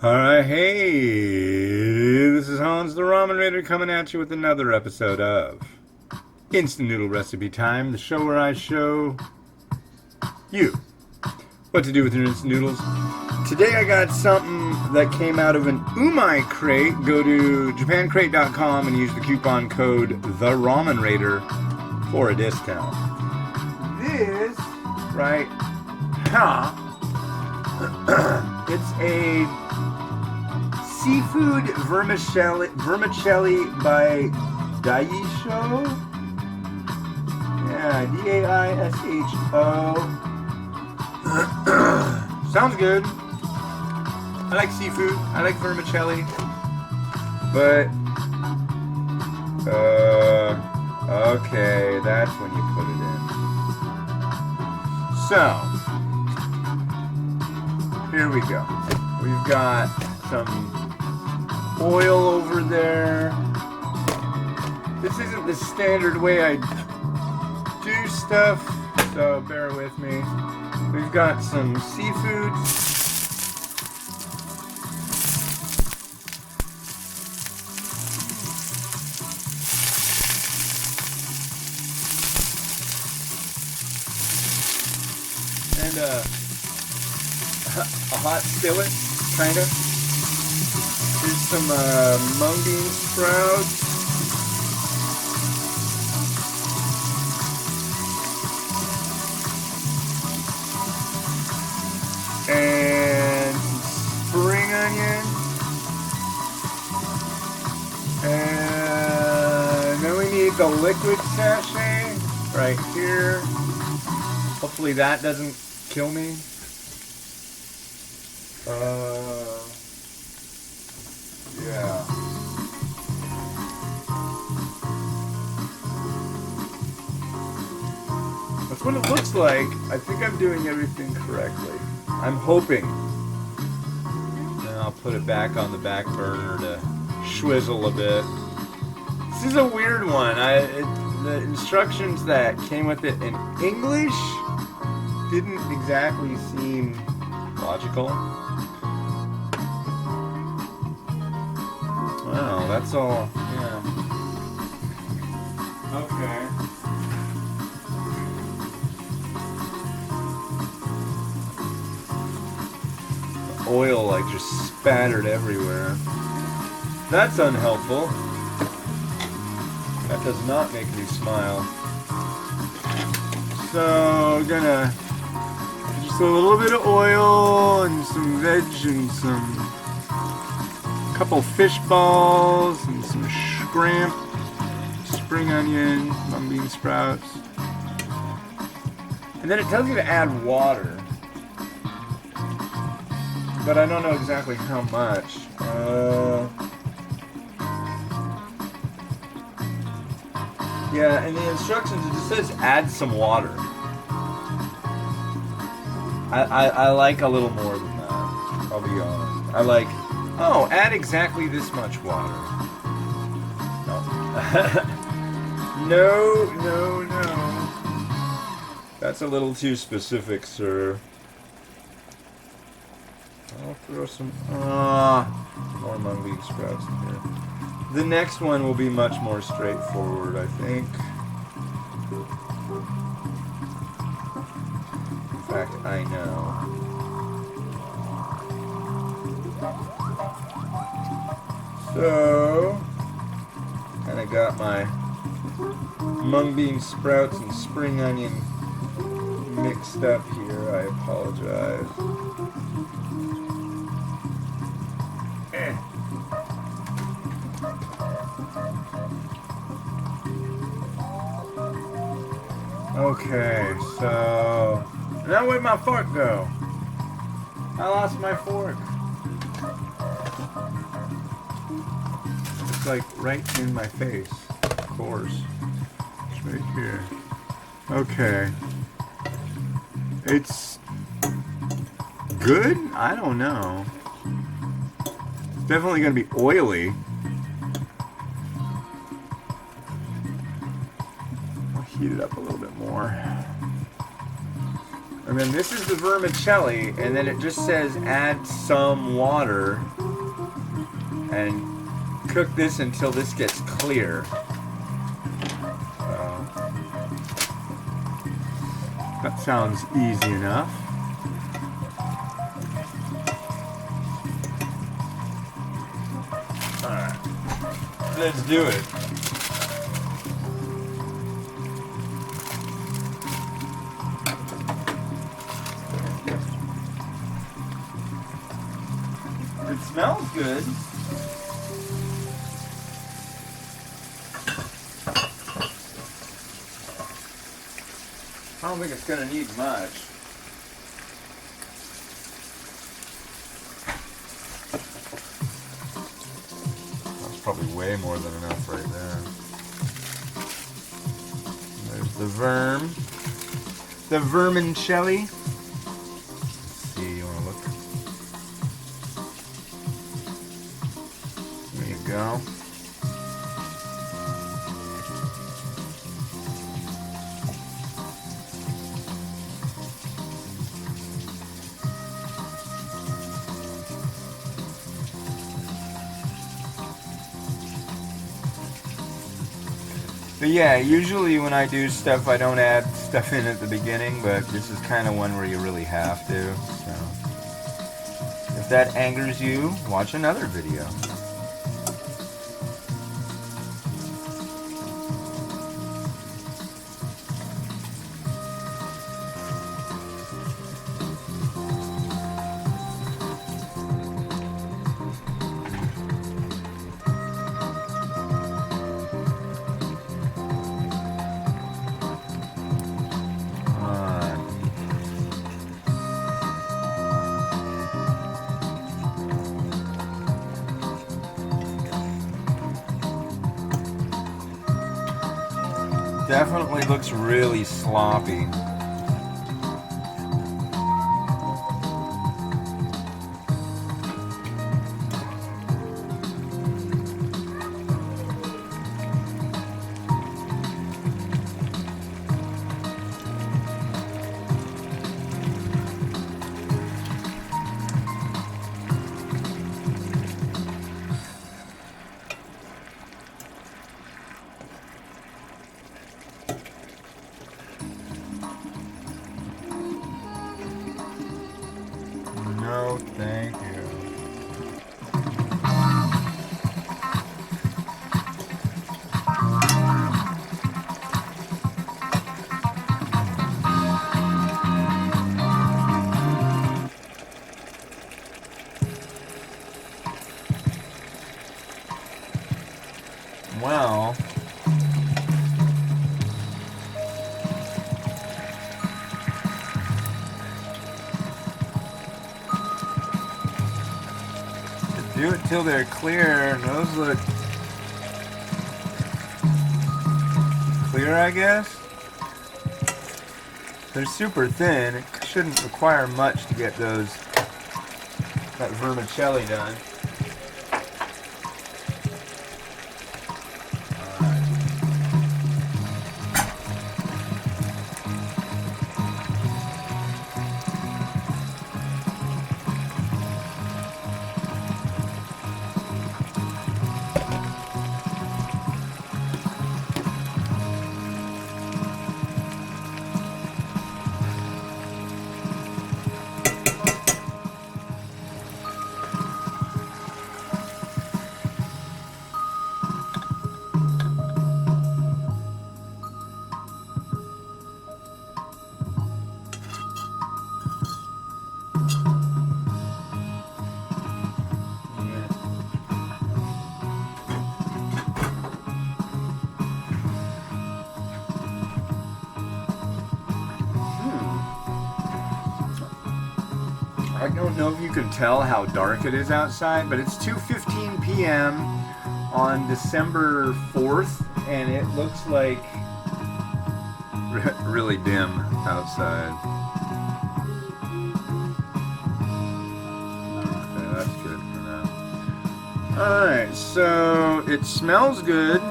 Alright, hey, this is Hans the Ramen Raider coming at you with another episode of Instant Noodle Recipe Time, the show where I show you what to do with your instant noodles. Today I got something that came out of an umai crate. Go to japancrate.com and use the coupon code TheRamenRaider for a discount. This, right, it's a seafood vermicelli by Daisho. Yeah, Daisho. Sounds good. I like seafood. I like vermicelli. But okay, that's when you put it in. So here we go. We've got some oil over there. This isn't the standard way I do stuff, so bear with me. We've got some seafood. And a hot skillet, kind of. Here's some mung bean sprouts. And some spring onion. And then we need the liquid sachet right here. Hopefully that doesn't kill me. Yeah. That's what it looks like. I think I'm doing everything correctly. I'm hoping. And I'll put it back on the back burner to swizzle a bit. This is a weird one. The instructions that came with it in English didn't exactly seem logical. Wow, that's all, yeah. Okay. The oil like just spattered everywhere. That's unhelpful. That does not make me smile. So, we're gonna just a little bit of oil and some veg and some couple fish balls and some shrimp, spring onion, mung bean sprouts. And then it tells you to add water. But I don't know exactly how much. Yeah, in the instructions it just says add some water. I like a little more than that, I'll be honest. I like, oh, add exactly this much water. No. No. That's a little too specific, sir. I'll throw some more mung bean sprouts in here. The next one will be much more straightforward, I think. In fact, I know. So, and I got my mung bean sprouts and spring onion mixed up here. I apologize. Okay, so now where'd my fork go? I lost my fork. It's like right in my face, of course. It's right here. Okay. It's good? I don't know. It's definitely gonna be oily. I'll heat it up a little bit more. And then this is the vermicelli, and then it just says add some water and cook this until this gets clear. That sounds easy enough. Alright, let's do it. It smells good. I don't think it's going to need much. That's probably way more than enough right there. There's the vermicelli. Let's see, you want to look? There you go. But yeah, usually when I do stuff, I don't add stuff in at the beginning, but this is kind of one where you really have to. So, if that angers you, watch another video. Definitely looks really sloppy. No, thank you. Well, do it till they're clear. Those look clear, I guess. They're super thin. It shouldn't require much to get that vermicelli done. I don't know if you can tell how dark it is outside, but it's 2:15 p.m. on December 4th, and it looks like really dim outside. Okay, that's good for now. Alright, so it smells good.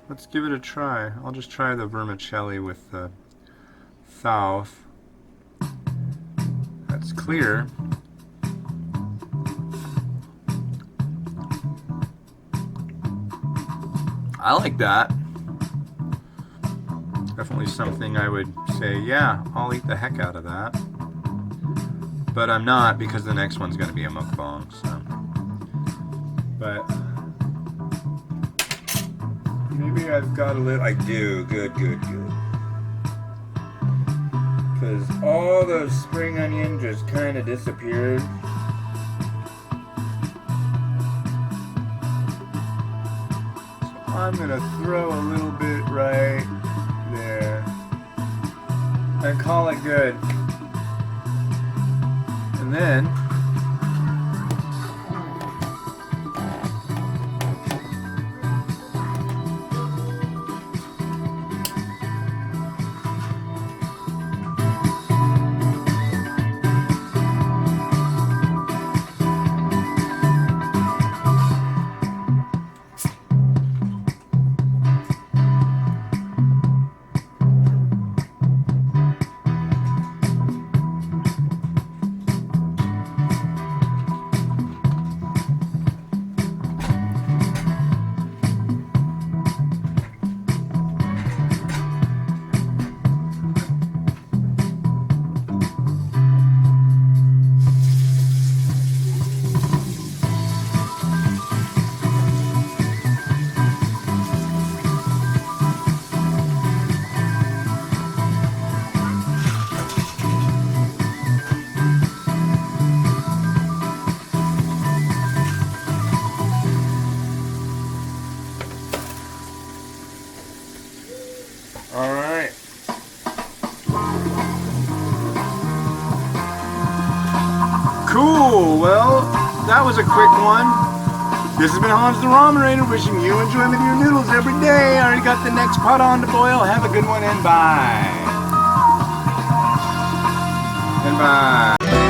Let's give it a try. I'll just try the vermicelli with the south. That's clear. I like that. Definitely something I would say, yeah, I'll eat the heck out of that. But I'm not, because the next one's going to be a mukbang, so. But maybe I've got a little. I do. Good. Because all those spring onion just kind of disappeared. So I'm going to throw a little bit right there and call it good. And then alright. Cool, well, that was a quick one. This has been Hans the Ramen Raider, wishing you enjoyment of your noodles every day. I already got the next pot on to boil. Have a good one and bye. And bye.